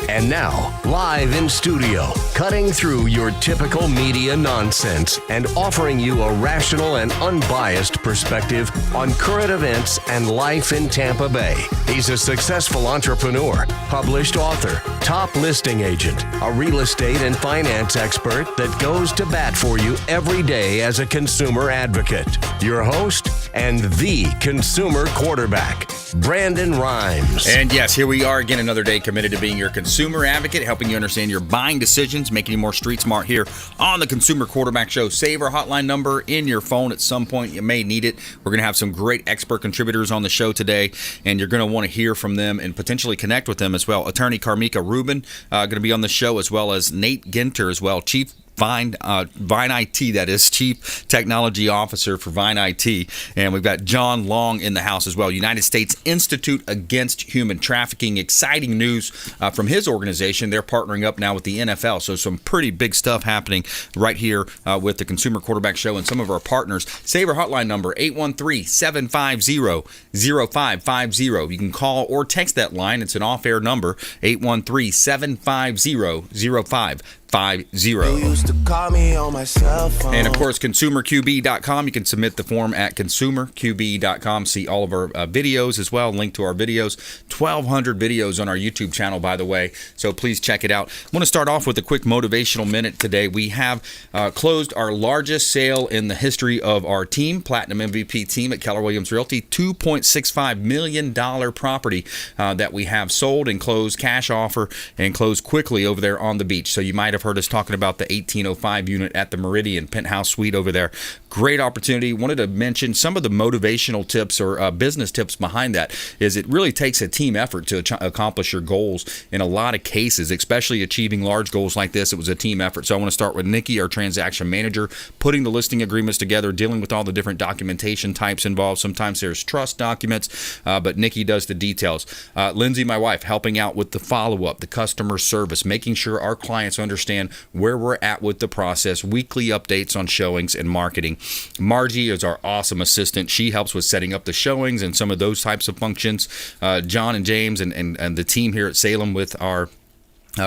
And now, live in studio, cutting through your typical media nonsense and offering you a rational and unbiased perspective on current events and life in Tampa Bay. He's a successful entrepreneur, published author, top listing agent, a real estate and finance expert that goes to bat for you every day as a consumer advocate. Your host and the consumer quarterback, Brandon Rhymes. And yes, here we are again, another day committed to being your consumer advocate, helping you understand your buying decisions, making you more street smart here on the Consumer Quarterback Show. Save our hotline number in your phone at some point. You may need it. We're going to have some great expert contributors on the show today, and you're going to want to hear from them and potentially connect with them as well. Attorney Carmika Rubin going to be on the show, as well as Nate Ginter as well, Chief Vine IT, that is, Chief Technology Officer for Vine IT. And we've got John Long in the house as well, United States Institute Against Human Trafficking. Exciting news from his organization. They're partnering up now with the NFL. So some pretty big stuff happening right here with the Consumer Quarterback Show and some of our partners. Save our hotline number, 813-750-0550. You can call or text that line. It's an off-air number, 813-750-0550. And of course, consumerqb.com. You can submit the form at consumerqb.com. See all of our videos as well. Link to our videos. 1,200 videos on our YouTube channel, by the way. So please check it out. I want to start off with a quick motivational minute today. We have closed our largest sale in the history of our team, Platinum MVP team at Keller Williams Realty. $2.65 million property that we have sold and closed, cash offer, and closed quickly over there on the beach. So you might have heard us talking about the 1805 unit at the Meridian Penthouse Suite over there. Great opportunity. Wanted to mention some of the motivational tips or business tips behind that. Is it really takes a team effort to accomplish your goals in a lot of cases, especially achieving large goals like this. It was a team effort. So I want to start with Nikki, our transaction manager, putting the listing agreements together, dealing with all the different documentation types involved. Sometimes there's trust documents, but Nikki does the details. Lindsay, my wife, helping out with the follow-up, the customer service, making sure our clients understand where we're at with the process, weekly updates on showings and marketing. Margie is our awesome assistant. She helps with setting up the showings and some of those types of functions. John and James and the team here at Salem with our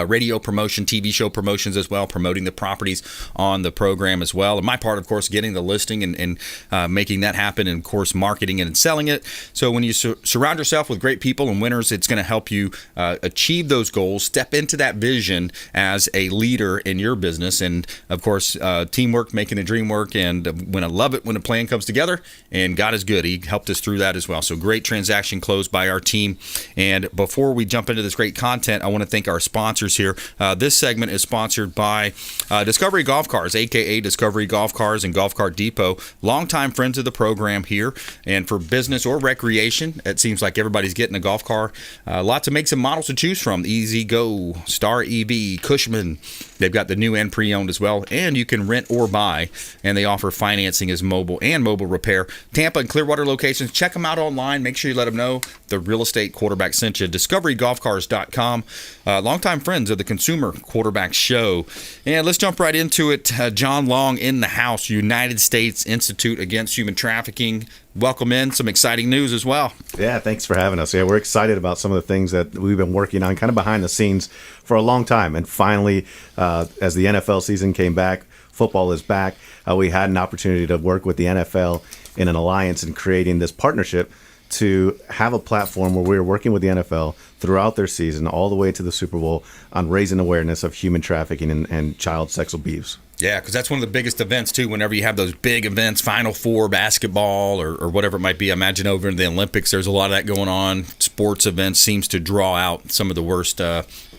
radio promotion, TV show promotions as well, promoting the properties on the program as well. And my part, of course, getting the listing and making that happen, and, of course, marketing and selling it. So when you surround yourself with great people and winners, it's going to help you achieve those goals, step into that vision as a leader in your business. And, of course, teamwork, making the dream work. And when I love it when a plan comes together, and God is good. He helped us through that as well. So great transaction closed by our team. And before we jump into this great content, I want to thank our sponsors here. This segment is sponsored by Discovery Golf Cars, aka Discovery Golf Cars and Golf Cart Depot. Longtime friends of the program here, and for business or recreation, it seems like everybody's getting a golf car. Lots of makes and models to choose from: Easy Go, Star EV, Cushman. They've got the new and pre-owned as well, and you can rent or buy, and they offer financing as mobile and mobile repair. Tampa and Clearwater locations. Check them out online. Make sure you let them know the real estate quarterback sent you. DiscoveryGolfCars.com. Longtime friends of the Consumer Quarterback Show. And let's jump right into it. John Long in the house, United States Institute Against Human Trafficking. Welcome in. Some exciting news as well. Yeah, thanks for having us. Yeah, we're excited about some of the things that we've been working on kind of behind the scenes for a long time. And finally, as the NFL season came back, football is back, we had an opportunity to work with the NFL in an alliance and creating this partnership to have a platform where we're working with the NFL throughout their season all the way to the Super Bowl on raising awareness of human trafficking and child sex abuse. Yeah, because that's one of the biggest events, too, whenever you have those big events, Final Four, basketball, or whatever it might be. I imagine over in the Olympics, there's a lot of that going on. Sports events seems to draw out some of the worst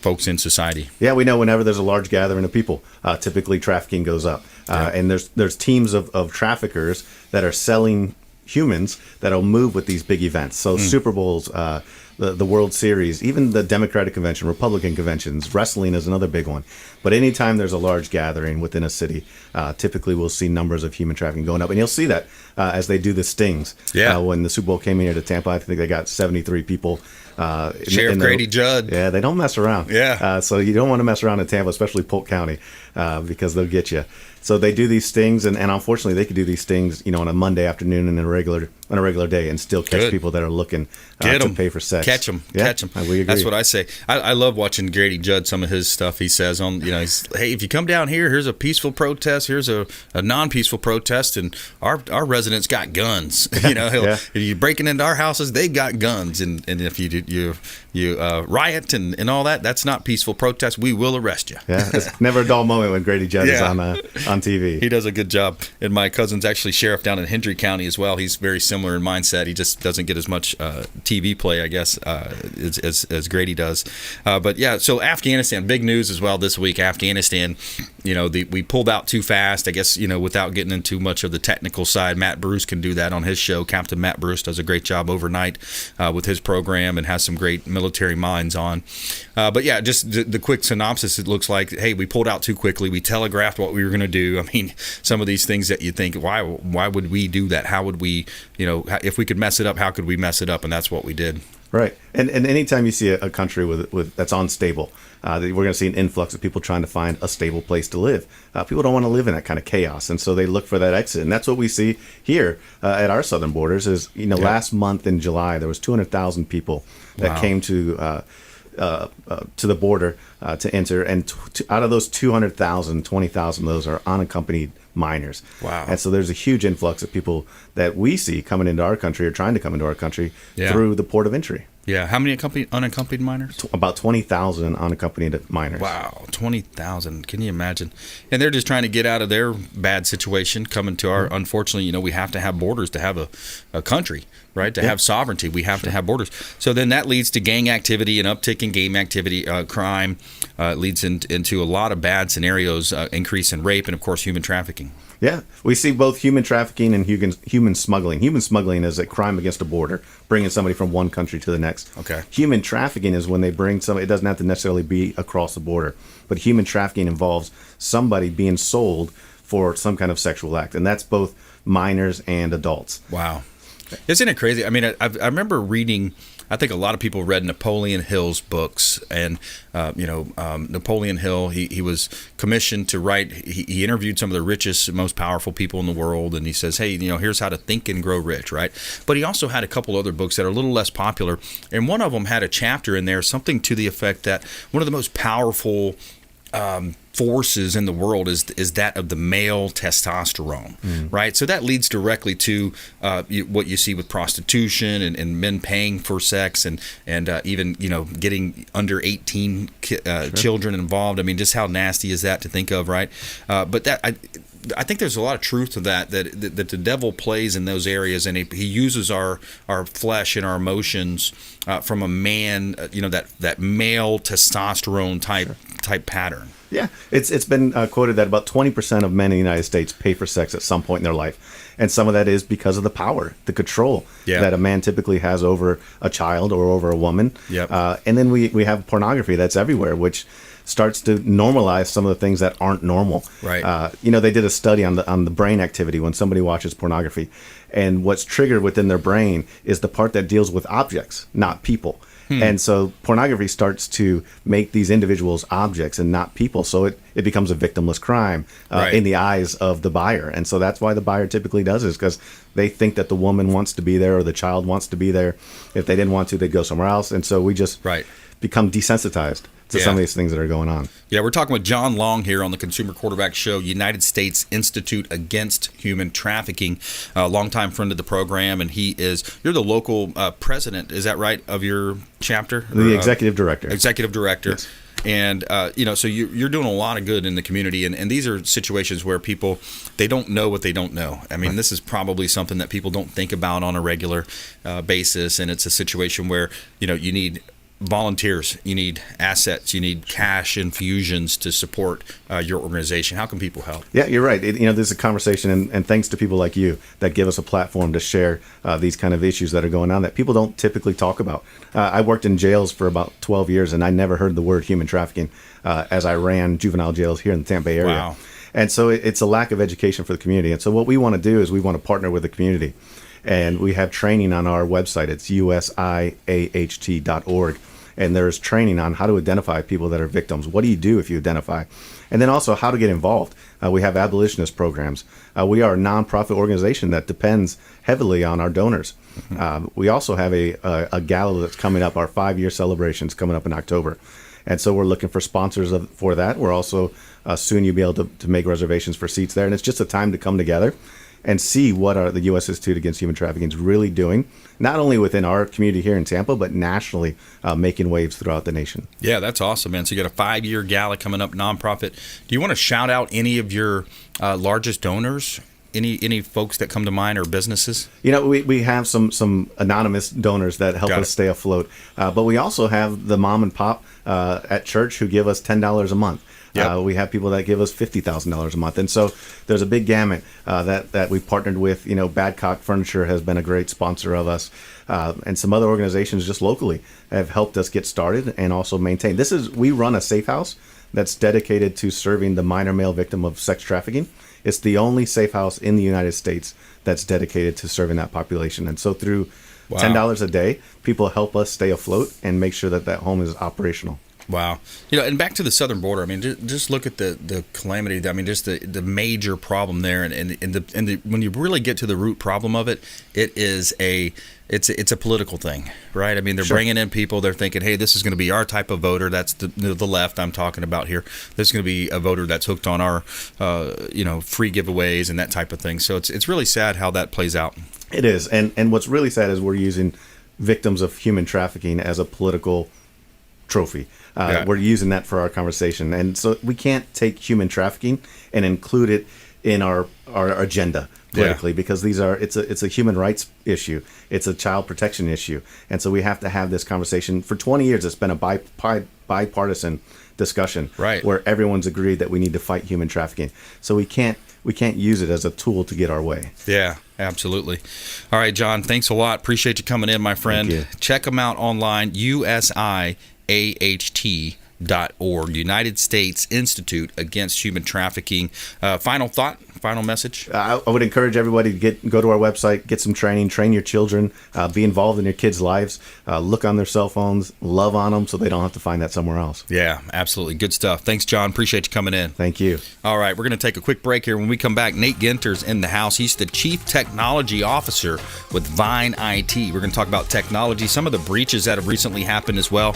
folks in society. Yeah, we know whenever there's a large gathering of people, typically trafficking goes up. And there's teams of traffickers that are selling humans that'll move with these big events. So Super Bowls, the World Series, even the Democratic Convention, Republican conventions, wrestling is another big one. But anytime there's a large gathering within a city, typically we'll see numbers of human trafficking going up. And you'll see that as they do the stings. Yeah. When the Super Bowl came in here to Tampa, I think they got 73 people. Sheriff Grady Judd. Yeah, they don't mess around. Yeah. So you don't want to mess around in Tampa, especially Polk County, because they'll get you. So they do these stings, and unfortunately they could do these stings, on a Monday afternoon and a regular on a regular day and still catch Good. people that are looking Get to 'em. pay for sex. Catch them. Yeah, Catch them. we agree. That's what I say. I love watching Grady Judd, some of his stuff he says on, he's, hey, if you come down here, here's a peaceful protest, here's a non-peaceful protest, and our residents got guns. If you're breaking into our houses, they've got guns. And if you riot and all that, that's not peaceful protest. We will arrest you. Yeah, it's never a dull moment when Grady Judd is on TV. He does a good job. And my cousin's actually sheriff down in Hendry County as well. He's very similar in mindset. He just doesn't get as much TV play, I guess, as Grady does. But yeah, so Afghanistan, big news as well this week. Afghanistan, we pulled out too fast, I guess, without getting into much of the technical side. Matt Bruce can do that on his show. Captain Matt Bruce does a great job overnight with his program and has some great military minds on. But yeah, just the quick synopsis, it looks like, hey, we pulled out too quickly. We telegraphed what we were going to do. I mean, some of these things that you think, why would we do that? How would we, if we could mess it up, how could we mess it up? And that's what we did. Right. And anytime you see a country with that's unstable, we're going to see an influx of people trying to find a stable place to live. People don't want to live in that kind of chaos, and so they look for that exit. And that's what we see here at our southern borders is, last month in July, there was 200,000 people that came to the border to enter. And out of those 200,000, 20,000 of those are unaccompanied minors. Wow. And so there's a huge influx of people that we see coming into our country or trying to come into our country through the port of entry. Yeah. How many unaccompanied minors? About 20,000 unaccompanied minors. Wow. 20,000. Can you imagine? And they're just trying to get out of their bad situation, coming to our, unfortunately, we have to have borders to have a country, right? To have sovereignty, we have to have borders. So then that leads to gang activity and uptick in gang activity, crime. It leads into a lot of bad scenarios, increase in rape, and of course, human trafficking. Yeah, we see both human trafficking and human smuggling. Human smuggling is a crime against a border, bringing somebody from one country to the next. Okay. Human trafficking is when they bring somebody. It doesn't have to necessarily be across the border, but human trafficking involves somebody being sold for some kind of sexual act, and that's both minors and adults. Wow. Isn't it crazy? I mean, I remember reading, I think a lot of people read Napoleon Hill's books, and Napoleon Hill, he was commissioned to write. He interviewed some of the richest, most powerful people in the world, and he says, hey, here's how to think and grow rich, right? But he also had a couple other books that are a little less popular, and one of them had a chapter in there, something to the effect that one of the most powerful forces in the world is that of the male testosterone, right? So that leads directly to what you see with prostitution and men paying for sex and even getting under 18 children involved. I mean, just how nasty is that to think of, right? But that I think there's a lot of truth to that the devil plays in those areas, and he uses our flesh and our emotions from a man, that male testosterone type pattern. Yeah, it's been quoted that about 20% of men in the United States pay for sex at some point in their life, and some of that is because of the power, the control that a man typically has over a child or over a woman. Yep. And then we have pornography that's everywhere, which starts to normalize some of the things that aren't normal. Right. They did a study on the brain activity when somebody watches pornography, and what's triggered within their brain is the part that deals with objects, not people. And so pornography starts to make these individuals objects and not people. So it becomes a victimless crime in the eyes of the buyer. And so that's why the buyer typically does this, because they think that the woman wants to be there or the child wants to be there. If they didn't want to, they'd go somewhere else. And so we just become desensitized to some of these things that are going on. Yeah, we're talking with John Long here on the Consumer Quarterback Show, United States Institute Against Human Trafficking, a longtime friend of the program, and you're the local president, is that right, of your chapter? The executive director. Executive director. Yes. And, so you're doing a lot of good in the community. And these are situations where people, they don't know what they don't know. I mean, this is probably something that people don't think about on a regular basis. And it's a situation where, you need volunteers, you need assets, you need cash infusions to support your organization. How can people help? Yeah, you're right. There's a conversation, and thanks to people like you that give us a platform to share these kind of issues that are going on that people don't typically talk about. I worked in jails for about 12 years, and I never heard the word human trafficking as I ran juvenile jails here in the Tampa Bay area. Wow. And so it's a lack of education for the community. And so what we want to do is we want to partner with the community. And we have training on our website. It's USIAHT.org. and there's training on how to identify people that are victims. What do you do if you identify? And then also how to get involved. We have abolitionist programs. We are a nonprofit organization that depends heavily on our donors. We also have a gala that's coming up, our 5-year celebrations coming up in October. And so we're looking for sponsors for that. We're also soon you'll be able to make reservations for seats there. And it's just a time to come together and see what the U.S. Institute Against Human Trafficking is really doing, not only within our community here in Tampa, but nationally, making waves throughout the nation. Yeah, that's awesome, man. So you got a 5-year gala coming up, nonprofit. Do you want to shout out any of your largest donors? Any folks that come to mind or businesses? You know, we have some anonymous donors that help us stay afloat, but we also have the mom and pop at church who give us $10 a month. Yep. We have people that give us $50,000 a month, and so there's a big gamut that we've partnered with. You know, Badcock Furniture has been a great sponsor of us, and some other organizations just locally have helped us get started and also maintain. We run a safe house that's dedicated to serving the minor male victim of sex trafficking. It's the only safe house in the United States that's dedicated to serving that population, and so through $10 a day, people help us stay afloat and make sure that home is operational. Wow. You know, and back to the southern border, I mean, just look at the calamity, I mean, just the major problem there. And when you really get to the root problem of it, it's a political thing, right? I mean, they're bringing in people, they're thinking, hey, this is going to be our type of voter. That's the left I'm talking about here. This is going to be a voter that's hooked on our, free giveaways and that type of thing. So it's really sad how that plays out. It is. And what's really sad is we're using victims of human trafficking as a political trophy. We're using that for our conversation, and so we can't take human trafficking and include it in our agenda politically, because it's a human rights issue, it's a child protection issue, and so we have to have this conversation. For 20 years, it's been a bipartisan discussion, where everyone's agreed that we need to fight human trafficking. So we can't use it as a tool to get our way. Yeah, absolutely. All right, John, thanks a lot. Appreciate you coming in, my friend. Thank you. Check them out online, USIAHT.org, United States Institute Against Human Trafficking. Final thought, final message? I would encourage everybody to go to our website, get some training, train your children, be involved in your kids' lives, look on their cell phones, love on them so they don't have to find that somewhere else. Yeah, absolutely. Good stuff. Thanks, John. Appreciate you coming in. Thank you. All right, we're going to take a quick break here. When we come back, Nate Ginter's in the house. He's the Chief Technology Officer with Vine IT. We're going to talk about technology, some of the breaches that have recently happened as well.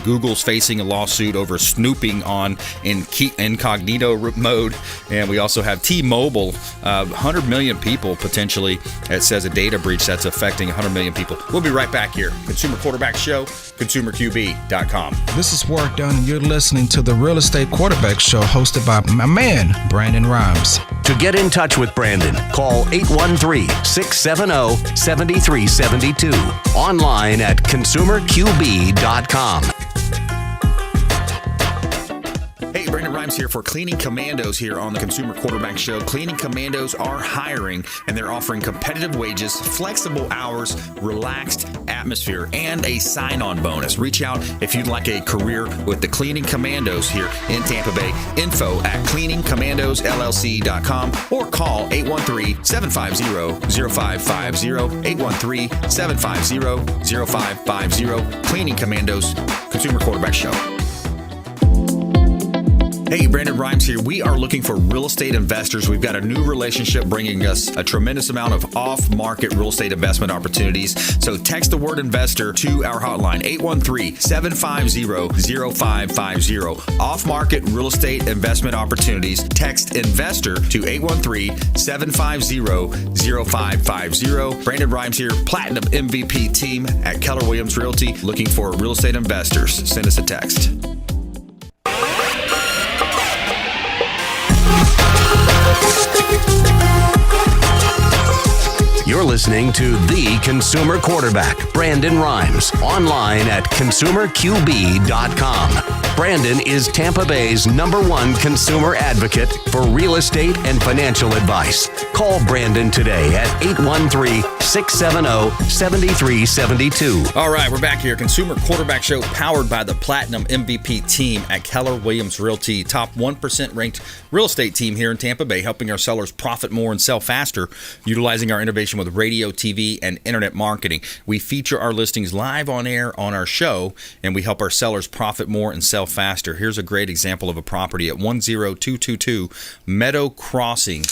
Google's facing a lawsuit over snooping on incognito mode, and we also have T-Mobile, 100 million people potentially. It says a data breach that's affecting 100 million people. We'll be right back here. Consumer Quarterback Show, consumerqb.com. This is Work Done, and you're listening to the Real Estate Quarterback Show, hosted by my man, Brandon Rhymes. To get in touch with Brandon, call 813-670-7372. Online at consumerqb.com. Hey, Brandon Rhymes here for Cleaning Commandos here on the Consumer Quarterback Show. Cleaning Commandos are hiring, and they're offering competitive wages, flexible hours, relaxed atmosphere, and a sign-on bonus. Reach out if you'd like a career with the Cleaning Commandos here in Tampa Bay. Info at cleaningcommandosllc.com or call 813-750-0550, 813-750-0550. Cleaning Commandos, Consumer Quarterback Show. Hey, Brandon Rhymes here. We are looking for real estate investors. We've got a new relationship bringing us a tremendous amount of off-market real estate investment opportunities. So text the word investor to our hotline, 813-750-0550. Off-market real estate investment opportunities. Text investor to 813-750-0550. Brandon Rhymes here, Platinum MVP team at Keller Williams Realty, looking for real estate investors. Send us a text. You're listening to The Consumer Quarterback, Brandon Rhymes, online at consumerqb.com. Brandon is Tampa Bay's #1 consumer advocate for real estate and financial advice. Call Brandon today at 813 888-670-7372. All right, we're back here. Consumer Quarterback Show powered by the Platinum MVP team at Keller Williams Realty. Top 1% ranked real estate team here in Tampa Bay, helping our sellers profit more and sell faster, utilizing our innovation with radio, TV, and internet marketing. We feature our listings live on air on our show, and we help our sellers profit more and sell faster. Here's a great example of a property at 10222 Meadow Crossing.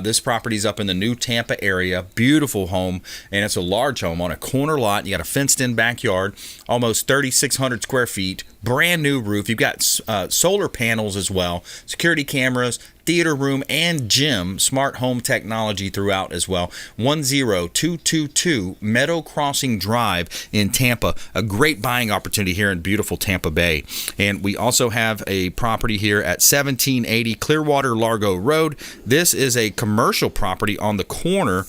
This property is up in the new Tampa area. Beautiful home, and it's a large home on a corner lot. You got a fenced-in backyard, almost 3,600 square feet, brand new roof. You've got solar panels as well, security cameras, theater room, and gym, smart home technology throughout as well. 10222 Meadow Crossing Drive in Tampa. A great buying opportunity here in beautiful Tampa Bay. And we also have a property here at 1780 Clearwater Largo Road. This is a commercial property on the corner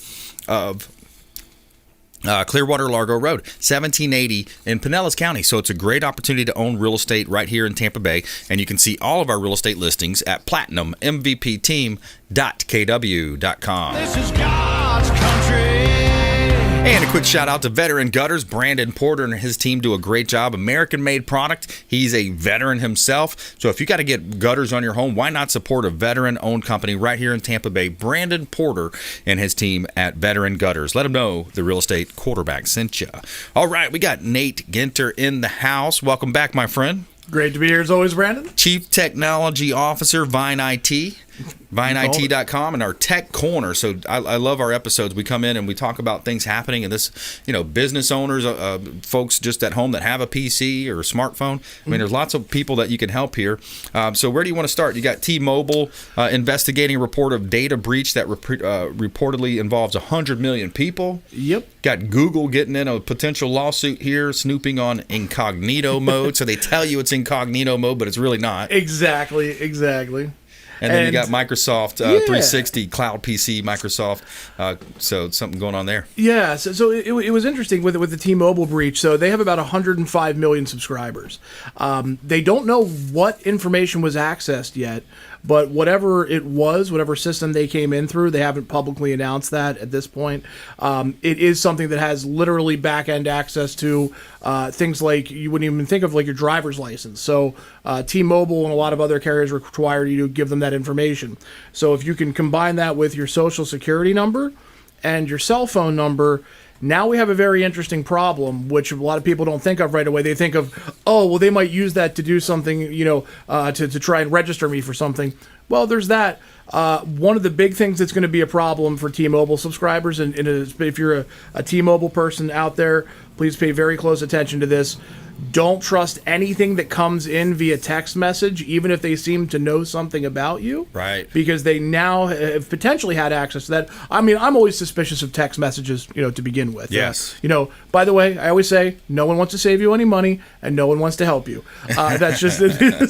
of Clearwater Largo Road, 1780 in Pinellas County. So it's a great opportunity to own real estate right here in Tampa Bay. And you can see all of our real estate listings at platinummvpteam.kw.com. This is God's country. And a quick shout out to Veteran Gutters. Brandon Porter and his team do a great job. American-made product. He's a veteran himself. So if you got to get gutters on your home, why not support a veteran-owned company right here in Tampa Bay? Brandon Porter and his team at Veteran Gutters. Let them know the real estate quarterback sent you. All right, we got Nate Ginter in the house. Welcome back, my friend. Great to be here as always, Brandon. Chief Technology Officer, Vine IT. VineIT.com and our Tech Corner. So I love our episodes. We come in and we talk about things happening in this, business owners, folks just at home that have a PC or a smartphone. I mean, there's lots of people that you can help here. So where do you want to start? You got T-Mobile investigating a report of data breach that reportedly involves 100 million people. Yep. Got Google getting in a potential lawsuit here, snooping on incognito mode. So they tell you it's incognito mode, but it's really not. Exactly. And then you got Microsoft 360, Cloud PC, Microsoft. So something going on there. Yeah, so it was interesting with the T-Mobile breach. So they have about 105 million subscribers. They don't know what information was accessed yet, but whatever it was, whatever system they came in through, they haven't publicly announced that at this point. It is something that has literally back-end access to things like you wouldn't even think of, like your driver's license. So T-Mobile and a lot of other carriers require you to give them that information. So if you can combine that with your social security number and your cell phone number, now we have a very interesting problem, which a lot of people don't think of right away. They think of, oh, well, they might use that to do something, to try and register me for something. Well, there's that. One of the big things that's going to be a problem for T-Mobile subscribers, and if you're a T-Mobile person out there, please pay very close attention to this. Don't trust anything that comes in via text message, even if they seem to know something about you. Right. Because they now have potentially had access to that. I mean, I'm always suspicious of text messages, to begin with. Yes. By the way, I always say no one wants to save you any money and no one wants to help you. That's just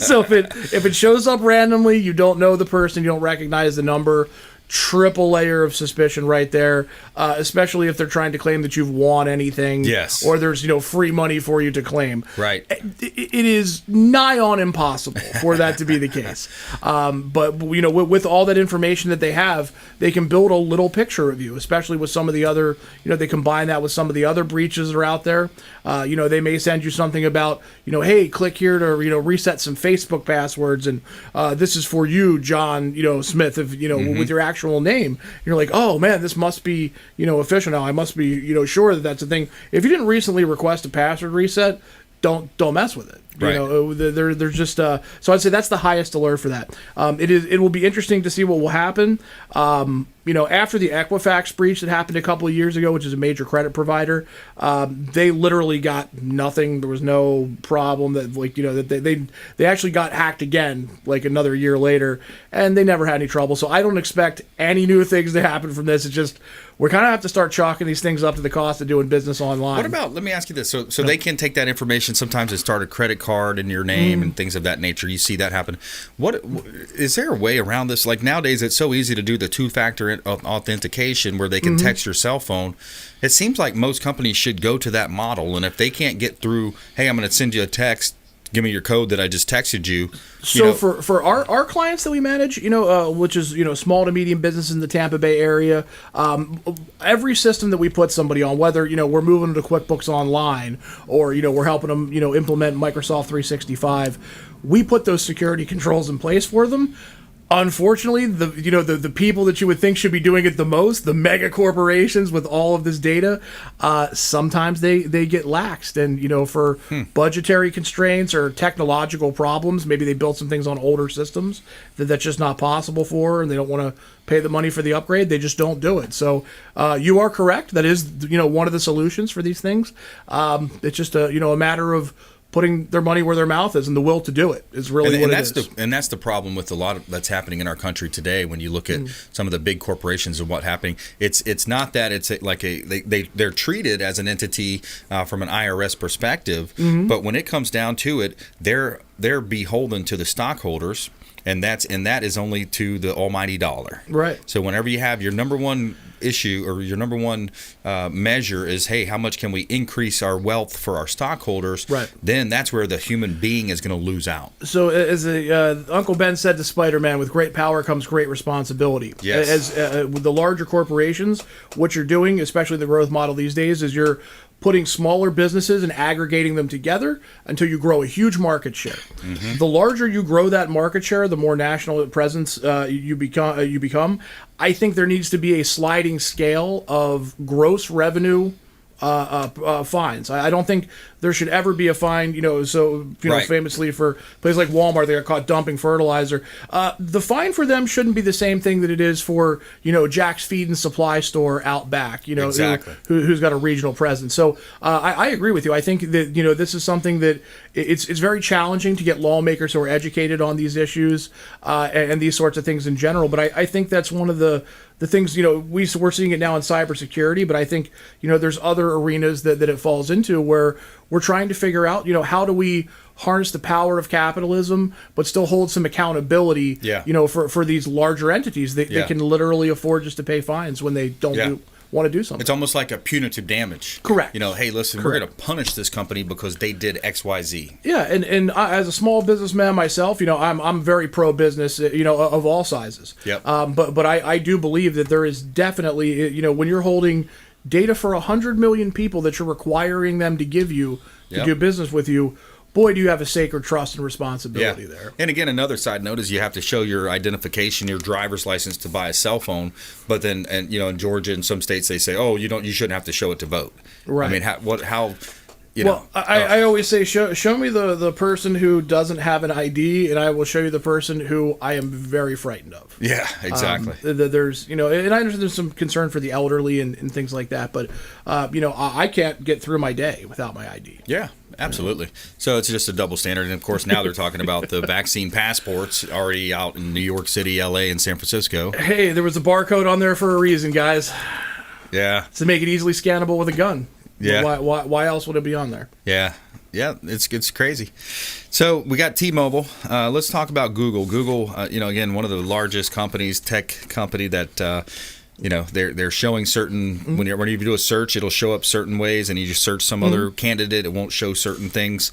so if it shows up randomly, you don't know the person, you don't recognize the number. Triple layer of suspicion right there, especially if they're trying to claim that you've won anything, yes, or there's free money for you to claim. Right. It is nigh on impossible for that to be the case. But with all that information that they have, they can build a little picture of you, especially with some of the other. They combine that with some of the other breaches that are out there. They may send you something about hey, click here to reset some Facebook passwords, and this is for you, John Smith, if with your actual name. You're like, oh man, this must be official now. I must be sure that that's a thing. If you didn't recently request a password reset, don't mess with it. Right. They're just so I'd say that's the highest alert for that. It will be interesting to see what will happen. After the Equifax breach that happened a couple of years ago, which is a major credit provider, they literally got nothing. There was no problem that that they actually got hacked again like another year later, and they never had any trouble. So I don't expect any new things to happen from this. It's just we kind of have to start chalking these things up to the cost of doing business online. What about, let me ask you this, so they can take that information sometimes and start a credit card in your name and things of that nature. You see that happen. What is there a way around this? Like nowadays it's so easy to do the two-factor authentication where they can text your cell phone. It seems like most companies should go to that model, and if they can't get through, hey, I'm going to send you a text, give me your code that I just texted you. So for our clients that we manage, which is small to medium businesses in the Tampa Bay area, every system that we put somebody on, whether we're moving them to QuickBooks Online or we're helping them implement Microsoft 365, we put those security controls in place for them. Unfortunately, the people that you would think should be doing it the most, the mega corporations with all of this data, sometimes they get laxed, and for budgetary constraints or technological problems, maybe they built some things on older systems that's just not possible for, and they don't want to pay the money for the upgrade. They just don't do it. So you are correct. That is one of the solutions for these things. It's just a matter of putting their money where their mouth is, and the will to do it is really what it is. And that's the problem with a lot of that's happening in our country today. When you look at some of the big corporations and what's happening, it's not that it's they're treated as an entity from an IRS perspective, but when it comes down to it, they're beholden to the stockholders. And that is only to the almighty dollar. Right. So whenever you have your number one issue or your number one measure is, hey, how much can we increase our wealth for our stockholders? Right. Then that's where the human being is going to lose out. So as Uncle Ben said to Spider-Man, with great power comes great responsibility. Yes. As with the larger corporations, what you're doing, especially the growth model these days, is you're putting smaller businesses and aggregating them together until you grow a huge market share. The larger you grow that market share, the more national presence you become. I think there needs to be a sliding scale of gross revenue fines. I don't think there should ever be a fine, Right. famously for places like Walmart, they got caught dumping fertilizer. The fine for them shouldn't be the same thing that it is for, Jack's Feed and Supply Store out back, Exactly. who's got a regional presence. So I agree with you. I think that, this is something that it's very challenging to get lawmakers who are educated on these issues and these sorts of things in general. But I think that's one of the things, we're seeing it now in cybersecurity, but I think, there's other arenas that it falls into where we're trying to figure out, how do we harness the power of capitalism, but still hold some accountability, for these larger entities that they can literally afford just to pay fines when they don't want to do something. It's almost like a punitive damage. Correct. Hey, listen, we're going to punish this company because they did X, Y, Z. Yeah, and I, as a small businessman myself, I'm very pro business, of all sizes. Yep. But I do believe that there is definitely, when you're holding data for 100 million people that you're requiring them to give you to do business with you, boy, do you have a sacred trust and responsibility there. And again, another side note is you have to show your identification, your driver's license to buy a cell phone. But then, in Georgia and some states, they say, oh, you shouldn't have to show it to vote. Right. I mean, I always say, show me the person who doesn't have an ID, and I will show you the person who I am very frightened of. Yeah, exactly. There's, and I understand there's some concern for the elderly and things like that, but, I can't get through my day without my ID. Yeah. Absolutely. So it's just a double standard. And, of course, now they're talking about the vaccine passports already out in New York City, L.A., and San Francisco. Hey, there was a barcode on there for a reason, guys. Yeah. To make it easily scannable with a gun. Yeah. Why else would it be on there? Yeah. Yeah, it's crazy. So we got T-Mobile. Let's talk about Google. Google, again, one of the largest companies, tech company that they're showing certain when you do a search, it'll show up certain ways, and you just search some other candidate, it won't show certain things.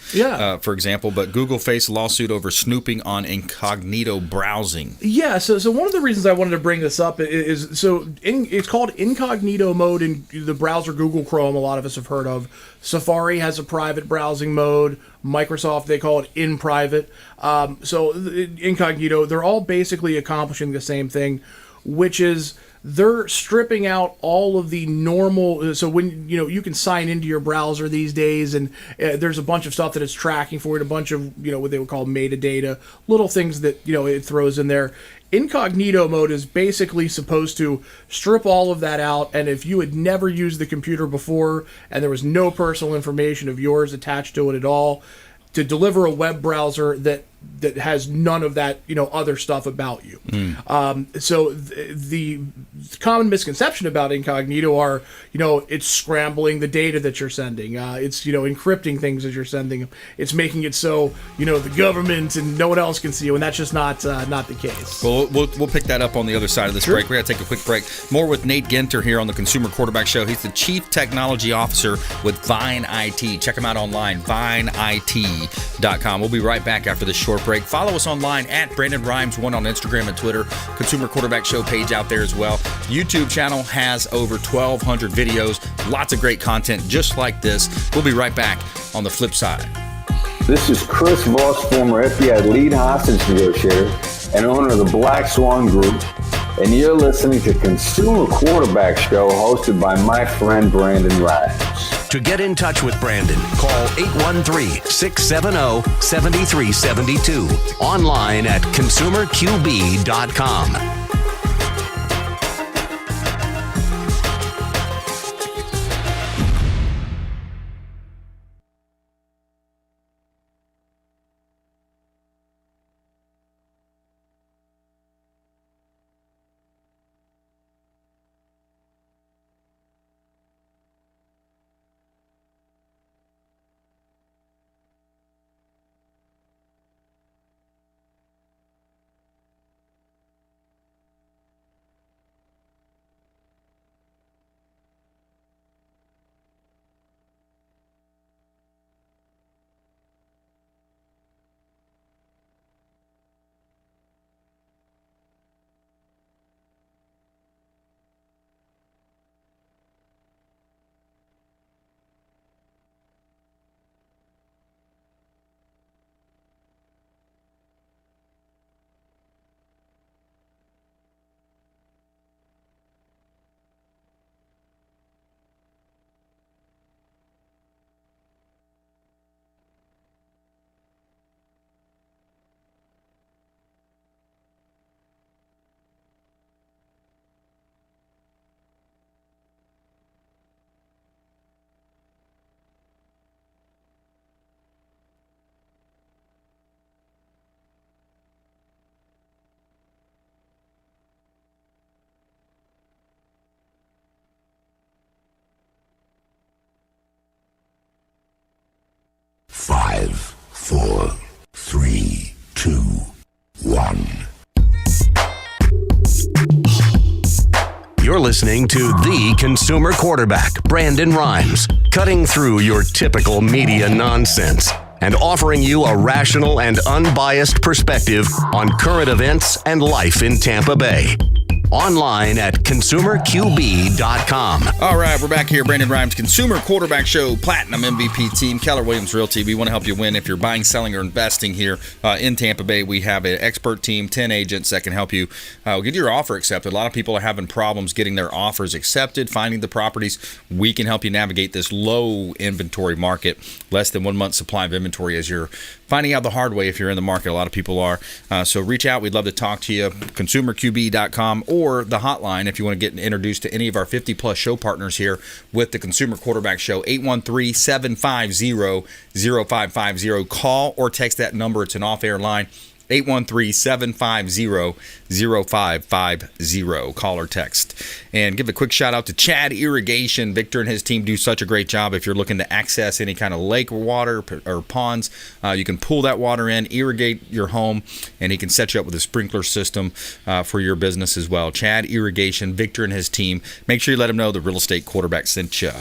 For example, but Google faced a lawsuit over snooping on incognito browsing. Yeah, so one of the reasons I wanted to bring this up is it's called incognito mode in the browser Google Chrome. A lot of us have heard of. Safari has a private browsing mode. Microsoft, they call it in private. So incognito, they're all basically accomplishing the same thing, which is they're stripping out all of the normal. So when you can sign into your browser these days, and there's a bunch of stuff that it's tracking for it, a bunch of what they would call metadata, little things that it throws in there. Incognito mode is basically supposed to strip all of that out, and if you had never used the computer before and there was no personal information of yours attached to it at all, to deliver a web browser that has none of that other stuff about you. So the common misconception about incognito are, it's scrambling the data that you're sending. It's, encrypting things as you're sending. It's making it so, the government and no one else can see you, and that's just not the case. Well, we'll pick that up on the other side of this break. We got to take a quick break. More with Nate Ginter here on the Consumer Quarterback Show. He's the Chief Technology Officer with Vine IT. Check him out online, vineit.com. We'll be right back after this short break. Follow us online at Brandon Rhymes1 on Instagram and Twitter. Consumer Quarterback Show page out there as well. YouTube channel has over 1,200 videos. Lots of great content just like this. We'll be right back on the flip side. This is Chris Voss, former FBI lead hostage negotiator and owner of the Black Swan Group, and you're listening to Consumer Quarterback Show hosted by my friend Brandon Rhymes. To get in touch with Brandon, call 813-670-7372. Online at consumerqb.com. Five, four, three, two, one. You're listening to the Consumer Quarterback, Brandon Rhymes, cutting through your typical media nonsense and offering you a rational and unbiased perspective on current events and life in Tampa Bay. Online at consumerqb.com. All right, we're back here. Brandon Rhymes, Consumer Quarterback Show, Platinum MVP team, Keller Williams Realty. We want to help you win if you're buying, selling, or investing here in Tampa Bay. We have an expert team, 10 agents that can help you get your offer accepted. A lot of people are having problems getting their offers accepted, finding the properties. We can help you navigate this low inventory market, less than 1 month supply of inventory, as you're finding out the hard way if you're in the market. A lot of people are. So reach out. We'd love to talk to you. ConsumerQB.com or the hotline if you want to get introduced to any of our 50-plus show partners here with the Consumer Quarterback Show, 813-750-0550. Call or text that number. It's an off-air line. 813-750-0550. Call or text. And give a quick shout out to Chad Irrigation. Victor and his team do such a great job. If you're looking to access any kind of lake or water or ponds, you can pull that water in, irrigate your home, and he can set you up with a sprinkler system for your business as well. Chad Irrigation, Victor and his team. Make sure you let him know the Real Estate Quarterback sent you.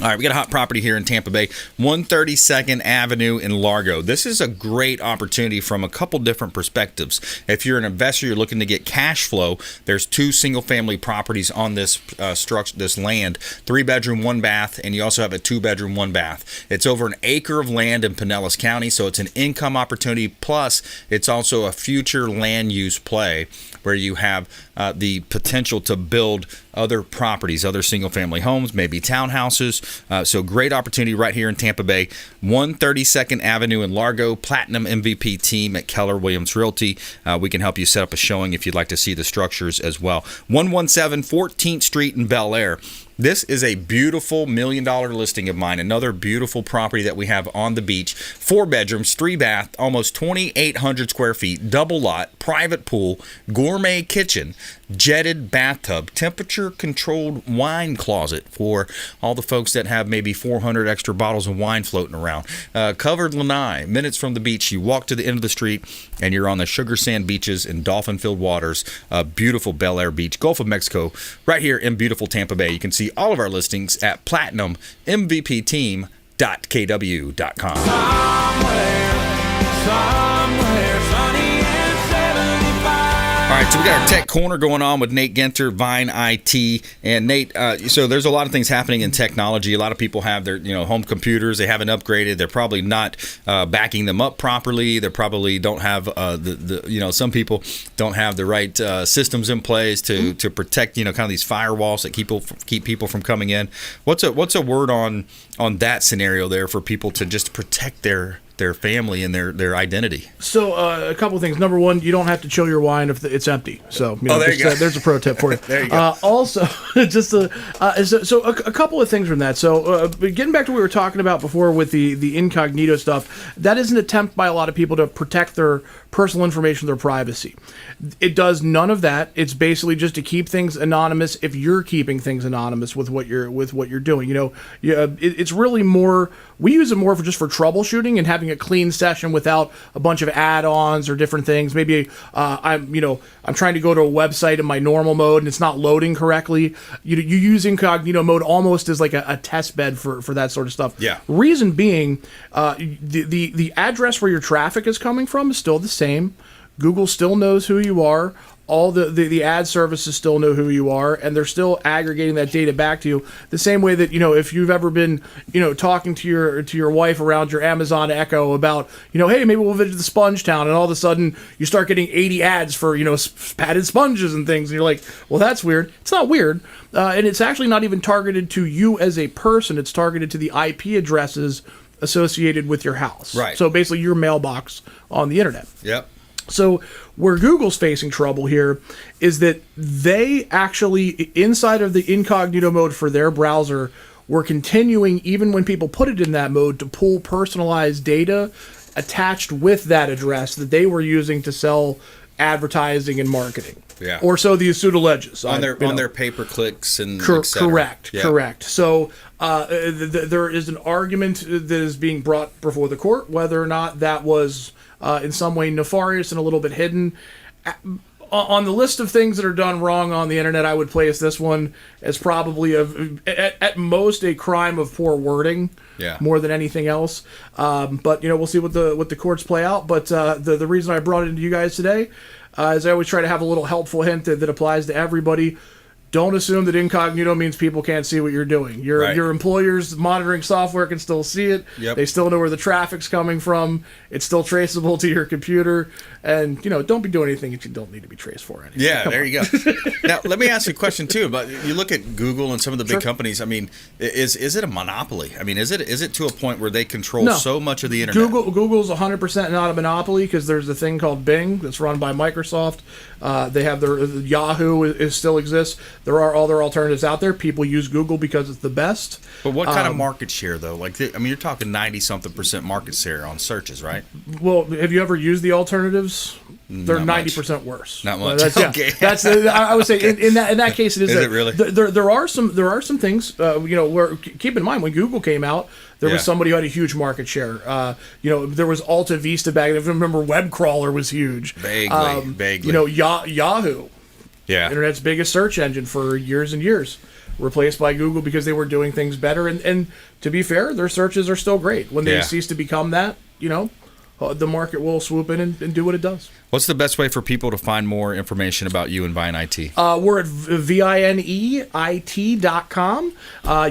All right, we got a hot property here in Tampa Bay, 132nd Avenue in Largo. This is a great opportunity from a couple different perspectives. If you're an investor, you're looking to get cash flow, there's 2 single-family properties on this structure, this land, 3-bedroom, 1-bath, and you also have a 2-bedroom, 1-bath. It's over an acre of land in Pinellas County, so it's an income opportunity, plus it's also a future land use play where you have the potential to build other properties, other single-family homes, maybe townhouses. So great opportunity right here in Tampa Bay. 132nd Avenue in Largo. Platinum MVP team at Keller Williams Realty. We can help you set up a showing if you'd like to see the structures as well. 117 14th Street in Bel Air. This is a beautiful $1 million listing of mine. Another beautiful property that we have on the beach. 4 bedrooms, 3 bath, almost 2,800 square feet, double lot, private pool, gourmet kitchen, jetted bathtub, temperature-controlled wine closet for all the folks that have maybe 400 extra bottles of wine floating around. Covered lanai, minutes from the beach. You walk to the end of the street, and you're on the sugar sand beaches and dolphin-filled waters. Beautiful Bel Air Beach, Gulf of Mexico, right here in beautiful Tampa Bay. You can see all of our listings at platinummvpteam.kw.com. Somewhere sunny and 75. All right, so we got our tech corner going on with Nate Genter, Vine IT, and Nate. So there's a lot of things happening in technology. A lot of people have their home computers. They haven't upgraded. They're probably not backing them up properly. They probably don't have some people don't have the right systems in place to protect kind of these firewalls that keep people from coming in. What's a word on that scenario there for people to just protect their family and their identity? So a couple of things. Number one, you don't have to chill your wine if it's empty. So there you go. There's a pro tip for you. There you go. Also, just a couple of things from that. So getting back to what we were talking about before with the incognito stuff, that is an attempt by a lot of people to protect their personal information, their privacy. It does none of that. It's basically just to keep things anonymous if you're keeping things anonymous with what you're doing. It's really more. We use it more for troubleshooting and having a clean session without a bunch of add-ons or different things. Maybe I'm trying to go to a website in my normal mode and it's not loading correctly. You use incognito mode almost as like a test bed for that sort of stuff. Yeah. Reason being, the address where your traffic is coming from is still the same. Google still knows who you are. All the ad services still know who you are, and they're still aggregating that data back to you. The same way that if you've ever been talking to your wife around your Amazon Echo about hey, maybe we'll visit the Sponge Town, and all of a sudden you start getting 80 ads for padded sponges and things, and you're like, well, that's weird. It's not weird, and it's actually not even targeted to you as a person. It's targeted to the IP addresses associated with your house. Right. So basically, your mailbox on the internet. Yep. So where Google's facing trouble here is that they actually, inside of the incognito mode for their browser, were continuing, even when people put it in that mode, to pull personalized data attached with that address that they were using to sell advertising and marketing. Yeah. Or so the pseudo alleges. On their pay-per-clicks and correct. Yeah. Correct. So there is an argument that is being brought before the court whether or not that was in some way nefarious and a little bit hidden. On the list of things that are done wrong on the internet, I would place this one as probably at most a crime of poor wording, more than anything else. But we'll see what the courts play out. But the reason I brought it into you guys today is I always try to have a little helpful hint that applies to everybody. Don't assume that incognito means people can't see what you're doing. Your employer's monitoring software can still see it. Yep. They still know where the traffic's coming from. It's still traceable to your computer. And, don't be doing anything that you don't need to be traced for anyway. Yeah, there you go. Now, let me ask you a question, too. But you look at Google and some of the big companies. I mean, is it a monopoly? I mean, is it to a point where they control so much of the internet? Google's 100% not a monopoly because there's a thing called Bing that's run by Microsoft. They have their Yahoo still exists. There are other alternatives out there. People use Google because it's the best. But what kind of market share, though? You're talking 90-something% market share on searches, right? Well, have you ever used the alternatives? They're 90% worse. Not much. Okay. I would say in that case it is. Is it really? There are some things. Where keep in mind when Google came out, there was somebody who had a huge market share. There was Alta Vista back. If you remember, web crawler was huge. Vaguely. Yahoo. Yeah. Internet's biggest search engine for years and years, replaced by Google because they were doing things better. And to be fair, their searches are still great. When they cease to become that, the market will swoop in and do what it does. What's the best way for people to find more information about you and Vine IT? We're at vineit.com.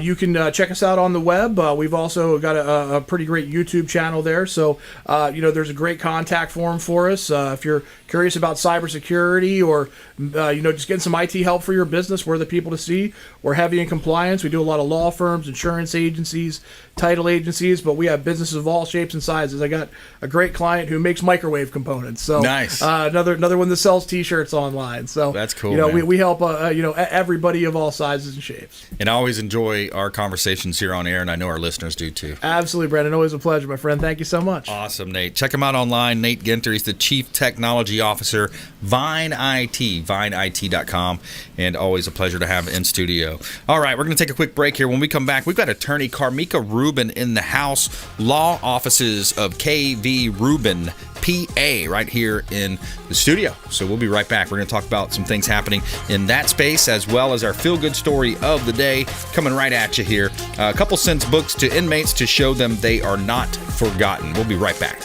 You can check us out on the web. We've also got a pretty great YouTube channel there. So, there's a great contact form for us. If you're curious about cybersecurity or, just getting some IT help for your business, we're the people to see. We're heavy in compliance. We do a lot of law firms, insurance agencies, title agencies, but we have businesses of all shapes and sizes. I got a great great client who makes microwave components. So nice. Another one that sells T-shirts online. So that's cool. Man. We help everybody of all sizes and shapes. And I always enjoy our conversations here on air, and I know our listeners do too. Absolutely, Brandon. Always a pleasure, my friend. Thank you so much. Awesome, Nate. Check him out online. Nate Ginter. He's the Chief Technology Officer, Vine IT, vineit.com, and always a pleasure to have in studio. All right, we're going to take a quick break here. When we come back, we've got attorney Carmika Rubin in the house, law offices of KV Rubin, PA, right here in the studio. So we'll be right back. We're going to talk about some things happening in that space, as well as our feel-good story of the day coming right at you here. A couple sends books to inmates to show them they are not forgotten. We'll be right back.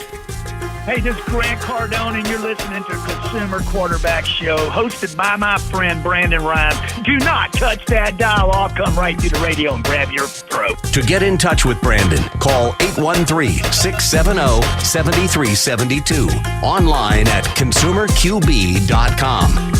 Hey, this is Grant Cardone, and you're listening to Consumer Quarterback Show, hosted by my friend Brandon Rhymes. Do not touch that dial. I'll come right through the radio and grab your throat. To get in touch with Brandon, call 813-670-7372. Online at consumerqb.com.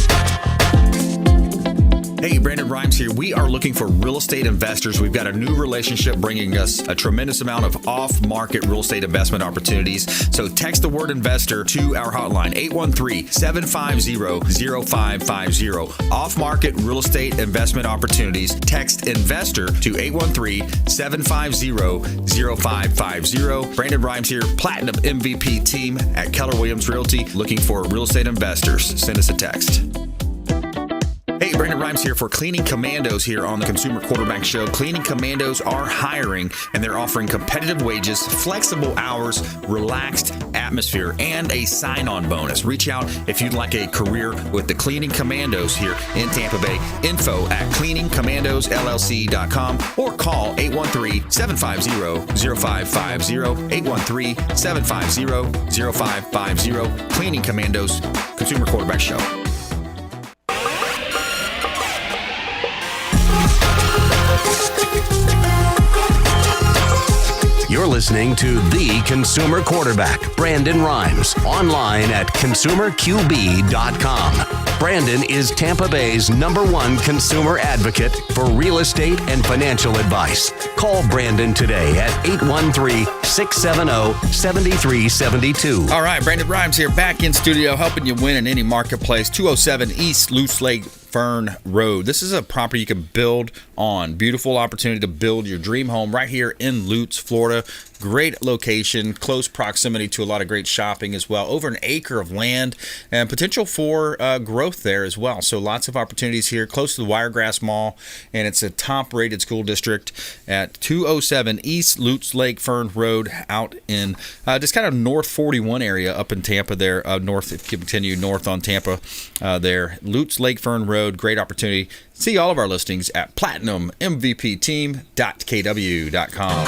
Hey, Brandon Rhymes here. We are looking for real estate investors. We've got a new relationship bringing us a tremendous amount of off-market real estate investment opportunities. So text the word investor to our hotline, 813-750-0550. Off-market real estate investment opportunities. Text investor to 813-750-0550. Brandon Rhymes here, Platinum MVP team at Keller Williams Realty, looking for real estate investors. Send us a text. Hey, Brandon Rhymes here for Cleaning Commandos here on the Consumer Quarterback Show. Cleaning Commandos are hiring, and they're offering competitive wages, flexible hours, relaxed atmosphere, and a sign-on bonus. Reach out if you'd like a career with the Cleaning Commandos here in Tampa Bay. Info at cleaningcommandosllc.com or call 813-750-0550, 813-750-0550. Cleaning Commandos, Consumer Quarterback Show. You're listening to The Consumer Quarterback, Brandon Rhymes, online at consumerqb.com. Brandon is Tampa Bay's #1 consumer advocate for real estate and financial advice. Call Brandon today at 813-670-7372. All right, Brandon Rhymes here, back in studio, helping you win in any marketplace. 207 East Lutz Lake Fern Road. This is a property you can build on. Beautiful opportunity to build your dream home right here in Lutz, Florida. Great location, close proximity to a lot of great shopping as well. Over an acre of land and potential for growth there as well. So lots of opportunities here, close to the Wiregrass Mall, and it's a top-rated school district at 207 East Lutz Lake Fern Road, out in just kind of North 41 area up in Tampa there. North, if you continue north on Tampa there. Lutz Lake Fern Road, great opportunity. See all of our listings at platinummvpteam.kw.com.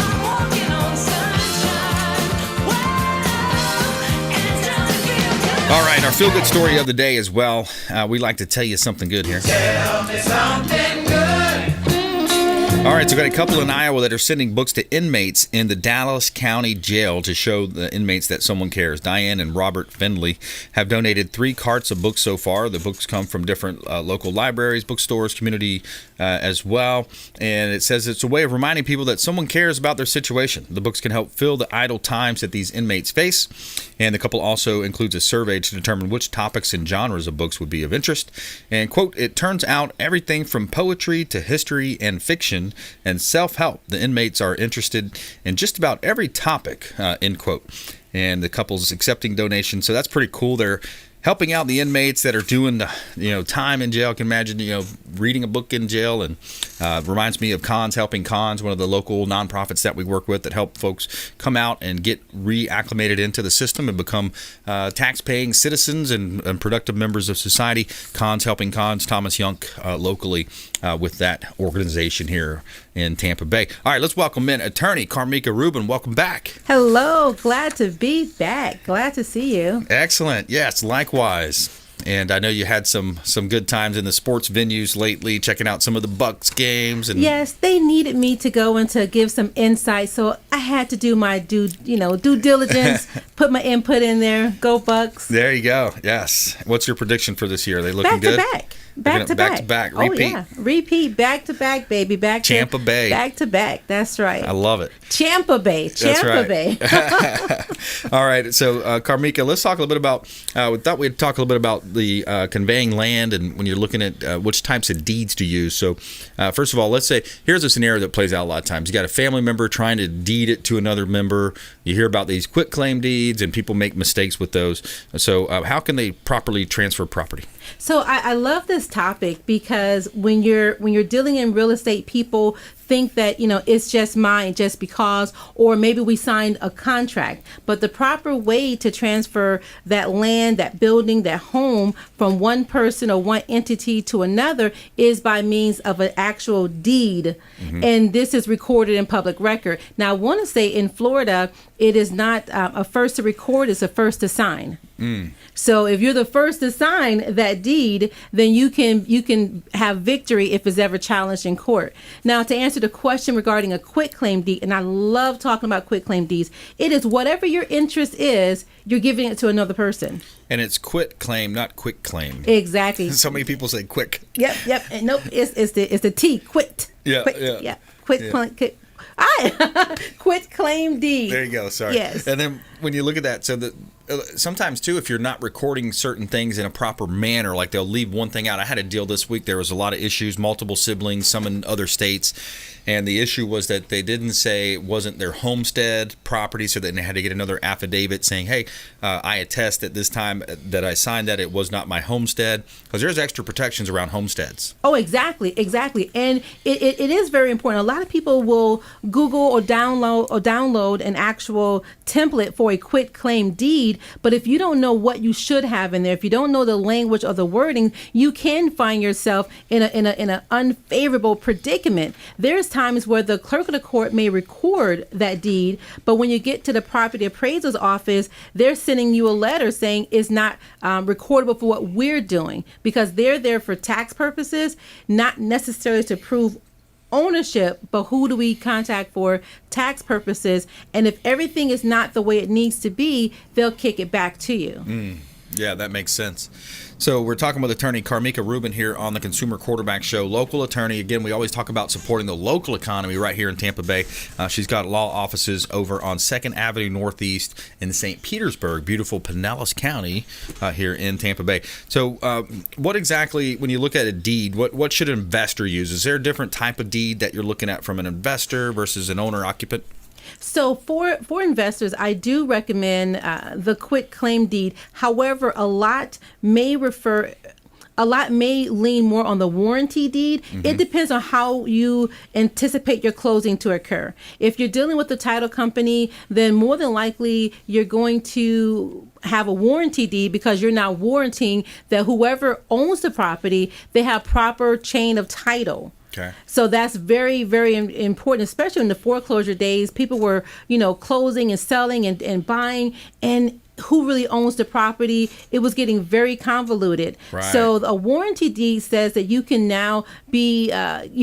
All right, our feel-good story of the day as well. We like to tell you something good here. Tell me something good. All right, so we've got a couple in Iowa that are sending books to inmates in the Dallas County Jail to show the inmates that someone cares. Diane and Robert Findley have donated 3 carts of books so far. The books come from different local libraries, bookstores, community as well. And it says it's a way of reminding people that someone cares about their situation. The books can help fill the idle times that these inmates face. And the couple also includes a survey to determine which topics and genres of books would be of interest. And, quote, it turns out everything from poetry to history and fiction and self-help. The inmates are interested in just about every topic, end quote. And the couple's accepting donations, so that's pretty cool. They're helping out the inmates that are doing time in jail. I can imagine reading a book in jail, and reminds me of Cons Helping Cons, one of the local nonprofits that we work with that help folks come out and get reacclimated into the system and become tax-paying citizens and productive members of society. Cons Helping Cons, Thomas Young locally with that organization here in Tampa Bay. All right, let's welcome in attorney Carmika Rubin. Welcome back. Hello, glad to be back. Glad to see you. Excellent. Yes, likewise. And I know you had some good times in the sports venues lately, checking out some of the Bucks games. And yes, they needed me to go and to give some insight, so I had to do my due diligence, put my input in there. Go Bucks! There you go. Yes. What's your prediction for this year? Are they looking good? Back to back. Back to back. Repeat. Oh, yeah. Repeat, back to back, baby. Tampa Bay. Back to back. That's right. I love it. Tampa Bay. Bay. All right. So, Carmika, let's talk a little bit about, we thought we'd talk a little bit about the conveying land and when you're looking at which types of deeds to use. So, first of all, let's say, here's a scenario that plays out a lot of times. You got a family member trying to deed it to another member. You hear about these quit claim deeds and people make mistakes with those. So, how can they properly transfer property? So I love this topic because when you're dealing in real estate, people think that, it's just mine just because, or maybe we signed a contract. But the proper way to transfer that land, that building, that home from one person or one entity to another is by means of an actual deed. Mm-hmm. And this is recorded in public record. Now, I want to say in Florida, it is not a first to record, it's a first to sign. Mm. So if you're the first to sign that deed, then you can have victory if it's ever challenged in court. Now, to answer the question regarding a quit claim deed, and I love talking about quit claim deeds, it is whatever your interest is, you're giving it to another person. And it's quit claim, not quick claim. Exactly. So many people say quick. Yep. And nope, it's the T, quit. Yeah, quit, yeah. Quit claim. Quit claim deed. There you go. Sorry. Yes. And then when you look at that, so sometimes too, if you're not recording certain things in a proper manner, like they'll leave one thing out. I had a deal this week. There was a lot of issues, multiple siblings, some in other states. And the issue was that they didn't say it wasn't their homestead property, so then they had to get another affidavit saying, hey, I attest that this time that I signed that it was not my homestead, because there's extra protections around homesteads. Oh, exactly. And it is very important. A lot of people will Google or download an actual template for a quit claim deed, but if you don't know what you should have in there, if you don't know the language or the wording, you can find yourself in an unfavorable predicament. There's times where the clerk of the court may record that deed, but when you get to the property appraiser's office, they're sending you a letter saying it's not recordable for what we're doing, because they're there for tax purposes, not necessarily to prove ownership, but who do we contact for tax purposes? And if everything is not the way it needs to be, they'll kick it back to you. Yeah, that makes sense. So we're talking with attorney Carmika Rubin here on the Consumer Quarterback Show. Local attorney. Again, we always talk about supporting the local economy right here in Tampa Bay. She's got law offices over on 2nd Avenue Northeast in St. Petersburg, beautiful Pinellas County here in Tampa Bay. So what exactly, when you look at a deed, what should an investor use? Is there a different type of deed that you're looking at from an investor versus an owner-occupant? So for investors, I do recommend the quit claim deed. However, a lot may lean more on the warranty deed. Mm-hmm. It depends on how you anticipate your closing to occur. If you're dealing with the title company, then more than likely you're going to have a warranty deed, because you're now warranting that whoever owns the property, they have proper chain of title. Okay. So that's very, very important, especially in the foreclosure days. People were, closing and selling and buying, and who really owns the property? It was getting very convoluted. Right. So a warranty deed says that you can now you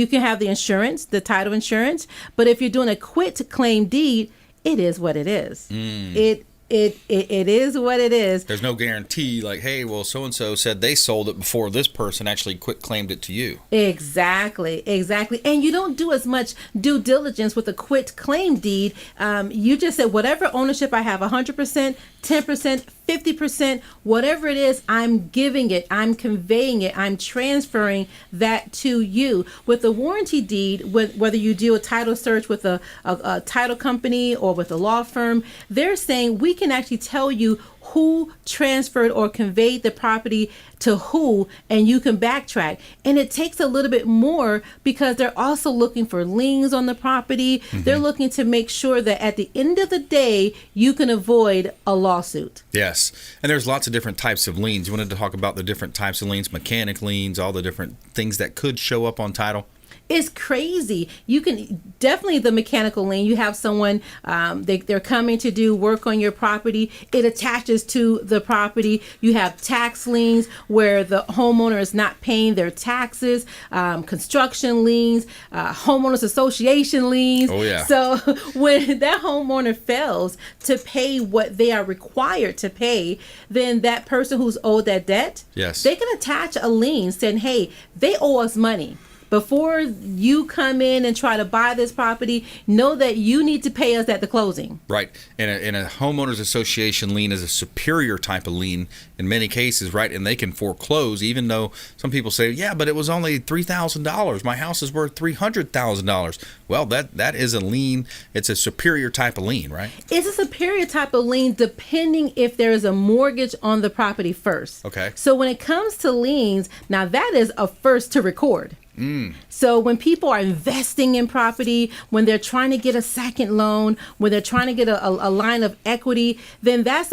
can have the insurance, the title insurance, but if you're doing a quit claim deed, it is what it is. It is what it is. There's no guarantee like, hey, well, so-and-so said they sold it before this person actually quit claimed it to you. Exactly. And you don't do as much due diligence with a quit claim deed. You just said whatever ownership I have, 100%, 10%, 50%, whatever it is, I'm giving it, I'm conveying it, I'm transferring that to you. With the warranty deed, whether you do a title search with a title company or with a law firm, they're saying we can actually tell you who transferred or conveyed the property to who, and you can backtrack. And it takes a little bit more because they're also looking for liens on the property. Mm-hmm. They're looking to make sure that at the end of the day, you can avoid a lawsuit. Yes. And there's lots of different types of liens. You wanted to talk about the different types of liens, mechanic liens, all the different things that could show up on title? It's crazy. You can definitely the mechanical lien. You have someone they're coming to do work on your property. It attaches to the property. You have tax liens where the homeowner is not paying their taxes. Construction liens, homeowners association liens. Oh yeah. So when that homeowner fails to pay what they are required to pay, then that person who's owed that debt, yes, they can attach a lien saying, "Hey, they owe us money. Before you come in and try to buy this property, know that you need to pay us at the closing." Right. And a homeowners association lien is a superior type of lien in many cases, right? And they can foreclose, even though some people say, yeah, but it was only $3,000. My house is worth $300,000. Well, that is a lien. It's a superior type of lien, right? It's a superior type of lien depending if there is a mortgage on the property first. Okay. So when it comes to liens, now that is a first to record. So when people are investing in property, when they're trying to get a second loan, when they're trying to get a line of equity, then that's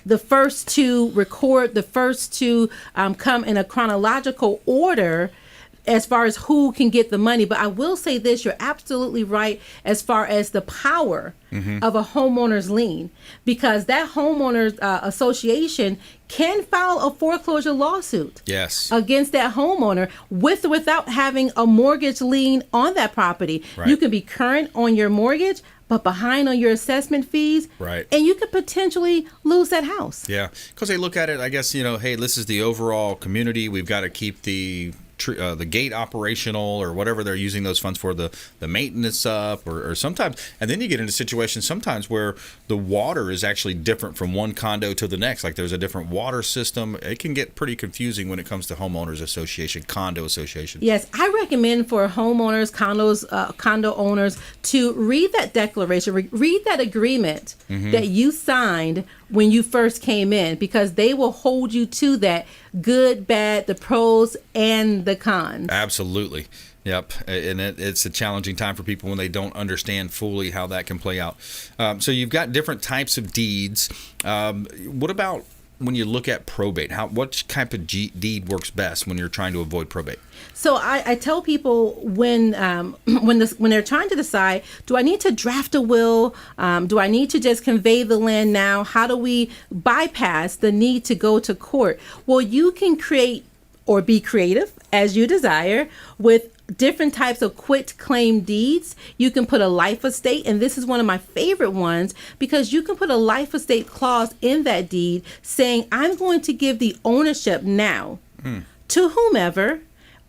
the first to record, the first to come in a chronological order as far as who can get the money. But I will say this, you're absolutely right as far as the power of a homeowner's lien, because that homeowners association can file a foreclosure lawsuit against that homeowner with or without having a mortgage lien on that property. Right. You can be current on your mortgage, but behind on your assessment fees, right, and you could potentially lose that house. Yeah, because they look at it, I guess, hey, this is the overall community. We've got to keep the gate operational or whatever they're using those funds for, the maintenance up, or sometimes, and then you get into situations sometimes where the water is actually different from one condo to the next. Like there's a different water system. It can get pretty confusing when it comes to homeowners association, condo association. Yes, I recommend for homeowners, condo owners to read that declaration, read that agreement that you signed when you first came in, because they will hold you to that, good, bad, the pros and the cons. Absolutely. Yep. And it's a challenging time for people when they don't understand fully how that can play out. So you've got different types of deeds. What about when you look at probate? What type of deed works best when you're trying to avoid probate? So I tell people when they're trying to decide, do I need to draft a will? Do I need to just convey the land now? How do we bypass the need to go to court? Well, you can create or be creative as you desire with different types of quit claim deeds. You can put a life estate, and this is one of my favorite ones, because you can put a life estate clause in that deed saying, I'm going to give the ownership now to whomever,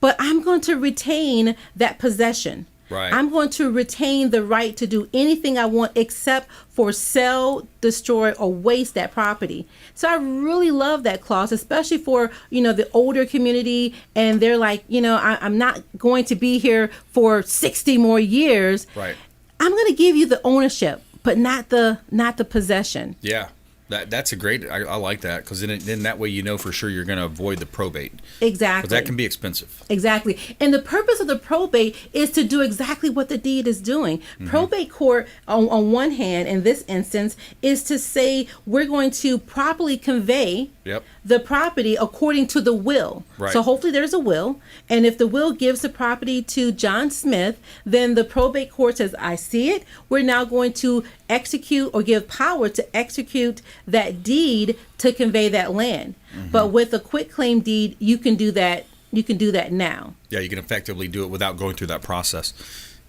but I'm going to retain that possession. Right. I'm going to retain the right to do anything I want except for sell, destroy, or waste that property. So I really love that clause, especially for, the older community, and they're like, I'm not going to be here for 60 more years. Right. I'm going to give you the ownership, but not the possession. Yeah. That's a great, I like that, because then that way for sure you're going to avoid the probate. Exactly. Because that can be expensive. Exactly. And the purpose of the probate is to do exactly what the deed is doing. Probate court, on one hand, in this instance, is to say we're going to properly convey the property according to the will. Right. So hopefully there's a will. And if the will gives the property to John Smith, then the probate court says, I see it. We're now going to execute or give power to execute that deed to convey that land. But with a quitclaim deed, you can do that. You can do that now. Yeah, you can effectively do it without going through that process.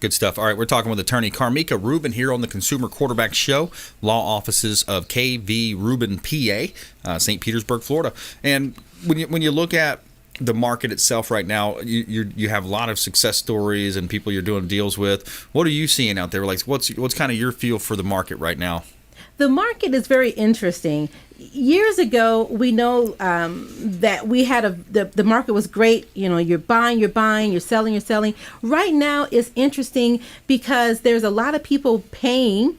Good stuff. All right, we're talking with attorney Carmika Rubin here on the Consumer Quarterback Show, law offices of KV Rubin, PA, St. Petersburg, Florida. And when you look at the market itself right now, you have a lot of success stories and people you're doing deals with. What are you seeing out there? Like, what's kind of your feel for the market right now? The market is very interesting. Years ago, we know that we had the market was great. You're buying, you're selling, you're selling. Right now, it's interesting because there's a lot of people paying.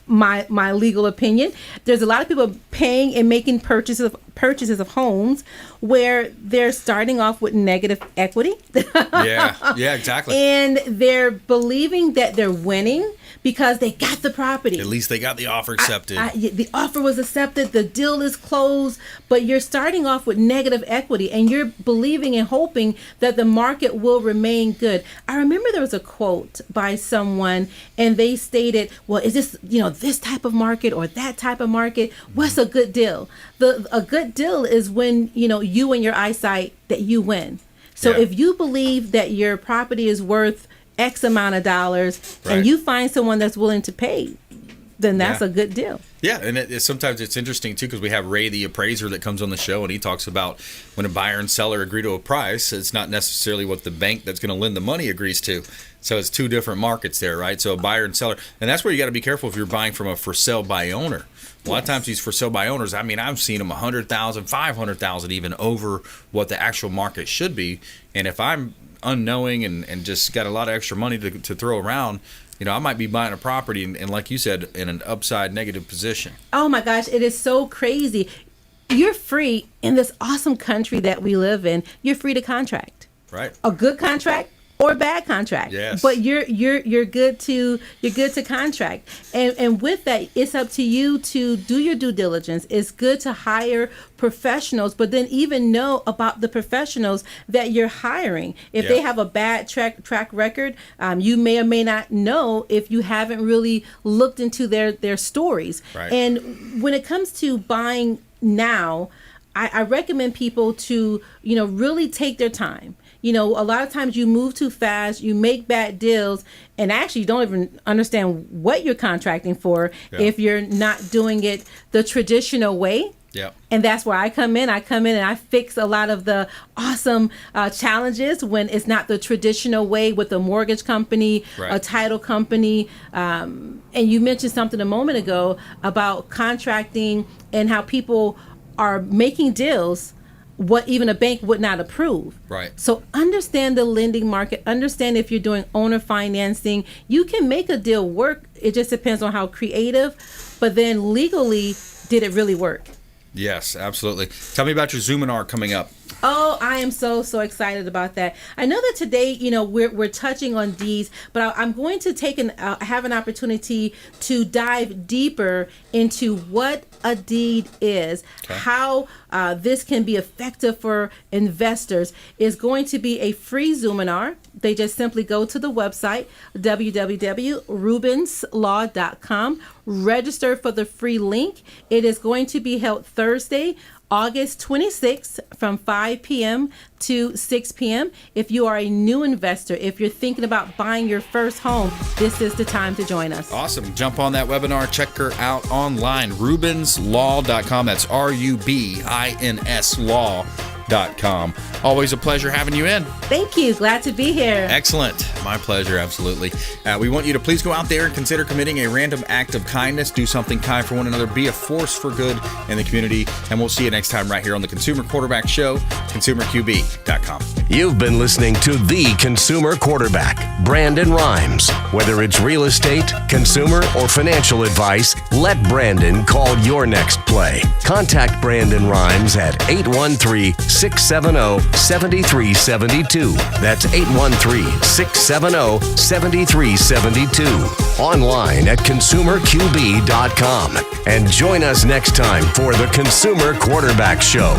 My legal opinion. There's a lot of people paying and making purchases purchases of homes where they're starting off with negative equity. Yeah, exactly. And they're believing that they're winning because they got the property. At least they got the offer accepted. The offer was accepted. The deal is closed. But you're starting off with negative equity, and you're believing and hoping that the market will remain good. I remember there was a quote by someone, and they stated, well, is this, this type of market or that type of market? What's a good deal? A good deal is when, you and your eyesight, that you win. So if you believe that your property is worth X amount of dollars, and you find someone that's willing to pay, then that's a good deal. Yeah, and sometimes it's interesting too, because we have Ray, the appraiser, that comes on the show, and he talks about when a buyer and seller agree to a price, it's not necessarily what the bank that's going to lend the money agrees to. So it's two different markets there, right? So a buyer and seller, and that's where you got to be careful if you're buying from a for sale by owner. A lot of times these for sale by owners, I've seen them 100,000, 500,000 even over what the actual market should be. And if I'm unknowing and just got a lot of extra money to throw around, I might be buying a property and like you said, in an upside negative position. Oh my gosh, it is so crazy. You're free in this awesome country that we live in. You're free to contract. Right. A good contract or a bad contract. Yes. But you're good to contract. And with that, it's up to you to do your due diligence. It's good to hire professionals, but then even know about the professionals that you're hiring. If they have a bad track record, you may or may not know if you haven't really looked into their stories. Right. And when it comes to buying now, I recommend people to, really take their time. A lot of times you move too fast, you make bad deals, and actually you don't even understand what you're contracting for if you're not doing it the traditional way. Yeah. And that's where I come in. I come in and I fix a lot of the awesome challenges when it's not the traditional way with a mortgage company, a title company. And you mentioned something a moment ago about contracting and how people are making deals what even a bank would not approve. Right. So understand the lending market. Understand if you're doing owner financing, you can make a deal work. It just depends on how creative, but then legally, did it really work? Yes, absolutely. Tell me about your Zoominar coming up. Oh, I am so excited about that. I know that today, we're touching on deeds, but I'm going to have an opportunity to dive deeper into what a deed is, how this can be effective for investors. Is going to be a free Zoominar. They just simply go to the website, www.rubinslaw.com, register for the free link. It is going to be held Thursday, August 26th from 5 p.m. to 6 p.m. If you are a new investor, if you're thinking about buying your first home, this is the time to join us. Awesome. Jump on that webinar. Check her out online, rubinslaw.com. That's RUBINS law.com. Always a pleasure having you in. Thank you. Glad to be here. Excellent. My pleasure. Absolutely. We want you to please go out there and consider committing a random act of kindness. Do something kind for one another. Be a force for good in the community. And we'll see you next time right here on the Consumer Quarterback Show, consumerqb.com. You've been listening to The Consumer Quarterback, Brandon Rhymes. Whether it's real estate, consumer, or financial advice, let Brandon call your next play. Contact Brandon Rhymes at 813-670-7372. That's 813-670-7372. Online at consumerqb.com. And join us next time for the Consumer Quarterback Show.